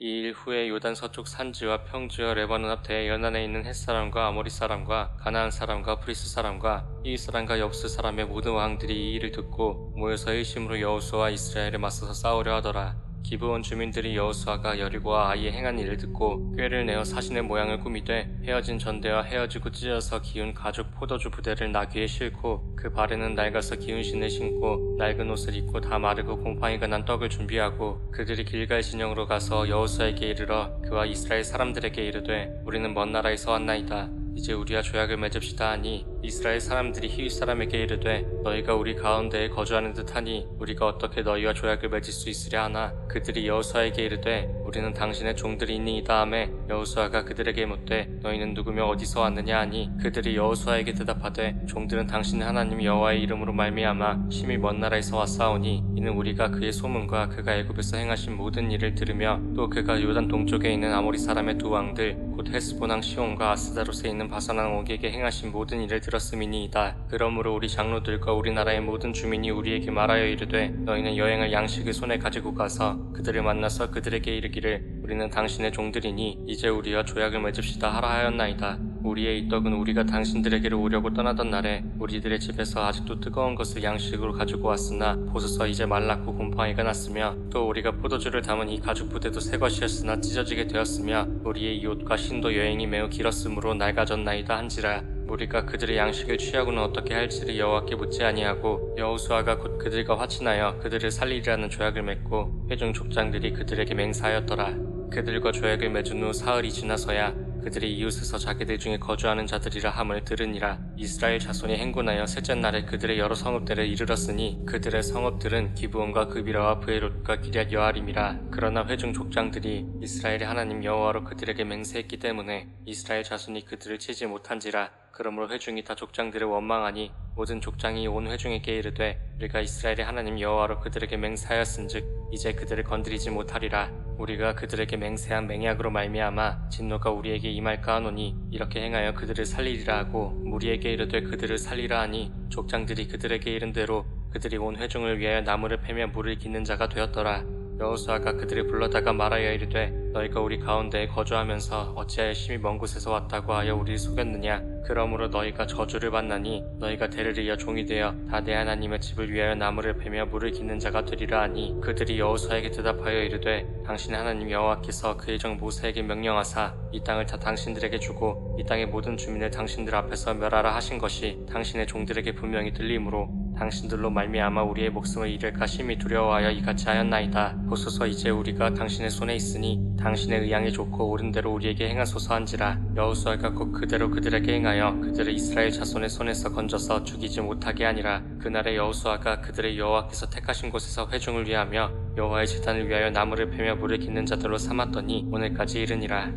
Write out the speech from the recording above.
이 일 후에 요단 서쪽 산지와 평지와 레바논 앞 대연안에 있는 헷 사람과 아모리 사람과 가나안 사람과 브리스 사람과 이 사람과 여부스 사람의 모든 왕들이 이 일을 듣고 모여서 일심으로 여호수아와 이스라엘에 맞서서 싸우려 하더라. 기브온 주민들이 여호수아가 여리고와 아이에 행한 일을 듣고 꾀를 내어 사신의 모양을 꾸미되 헤어진 전대와 헤어지고 찢어서 기운 가죽 포도주 부대를 나귀에 싣고 그 발에는 낡아서 기운 신을 신고 낡은 옷을 입고 다 마르고 곰팡이가 난 떡을 준비하고 그들이 길갈 진영으로 가서 여호수아에게 이르러 그와 이스라엘 사람들에게 이르되 우리는 먼 나라에서 왔나이다. 이제 우리와 조약을 맺읍시다 하니 이스라엘 사람들이 히윗 사람에게 이르되 너희가 우리 가운데에 거주하는 듯하니 우리가 어떻게 너희와 조약을 맺을 수 있으랴 하나 그들이 여호수아에게 이르되 우리는 당신의 종들이 있니이다 하매 여호수아가 그들에게 묻되 너희는 누구며 어디서 왔느냐 하니 그들이 여호수아에게 대답하되 종들은 당신 하나님 여호와의 이름으로 말미암아 심히 먼 나라에서 왔사오니 이는 우리가 그의 소문과 그가 애굽에서 행하신 모든 일을 들으며 또 그가 요단 동쪽에 있는 아모리 사람의 두 왕들 곧 헤스본 왕 시온과 아스다롯에 있는 바산 왕 옥에게 행하신 모든 일을 들었음이니이다. 그러므로 우리 장로들과 우리나라의 모든 주민이 우리에게 말하여 이르되 너희는 여행을 양식을 손에 가지고 가서 그들을 만나서 그들에게 이르기를 우리는 당신의 종들이니 이제 우리와 조약을 맺읍시다 하라 하였나이다. 우리의 이 떡은 우리가 당신들에게로 오려고 떠나던 날에 우리들의 집에서 아직도 뜨거운 것을 양식으로 가지고 왔으나 보소서 이제 말랐고 곰팡이가 났으며 또 우리가 포도주를 담은 이 가죽 부대도 새 것이었으나 찢어지게 되었으며 우리의 이 옷과 신도 여행이 매우 길었으므로 낡아졌나이다 한지라. 우리가 그들의 양식을 취하고는 어떻게 할지를 여호와께 묻지 아니하고 여호수아가 곧 그들과 화친하여 그들을 살리리라는 조약을 맺고 회중 족장들이 그들에게 맹세하였더라. 그들과 조약을 맺은 후 사흘이 지나서야 그들이 이웃에서 자기들 중에 거주하는 자들이라 함을 들으니라. 이스라엘 자손이 행군하여 셋째 날에 그들의 여러 성읍들을 이르렀으니 그들의 성읍들은 기브온과 그비라와 브에롯과 기럇 여아림이라. 그러나 회중 족장들이 이스라엘의 하나님 여호와로 그들에게 맹세했기 때문에 이스라엘 자손이 그들을 치지 못한지라. 그러므로 회중이 다 족장들을 원망하니 모든 족장이 온 회중에게 이르되 우리가 이스라엘의 하나님 여호와로 그들에게 맹세하였은즉 이제 그들을 건드리지 못하리라. 우리가 그들에게 맹세한 맹약으로 말미암아 진노가 우리에게 임할까 하노니 이렇게 행하여 그들을 살리리라 하고 무리에게 이르되 그들을 살리라 하니 족장들이 그들에게 이른 대로 그들이 온 회중을 위하여 나무를 패며 물을 깃는 자가 되었더라. 여호수아가 그들을 불러다가 말하여 이르되 너희가 우리 가운데에 거주하면서 어찌하여 심히 먼 곳에서 왔다고 하여 우리를 속였느냐. 그러므로 너희가 저주를 받나니 너희가 대를 이어 종이 되어 다 내 하나님의 집을 위하여 나무를 패며 물을 깃는 자가 되리라 하니 그들이 여호수아에게 대답하여 이르되 당신의 하나님 여호와께서 그의 종 모세에게 명령하사 이 땅을 다 당신들에게 주고 이 땅의 모든 주민을 당신들 앞에서 멸하라 하신 것이 당신의 종들에게 분명히 들리므로 당신들로 말미암아 우리의 목숨을 잃을까 심히 두려워하여 이같이 하였나이다. 보소서 이제 우리가 당신의 손에 있으니 당신의 의향이 좋고 옳은 대로 우리에게 행하소서 한지라. 여호수아가 곧 그대로 그들에게 행하여 그들을 이스라엘 자손의 손에서 건져서 죽이지 못하게 하니라. 그날에 여호수아가 그들의 여호와께서 택하신 곳에서 회중을 위하며 여호와의 제단을 위하여 나무를 패며 물을 깃는 자들로 삼았더니 오늘까지 이르니라.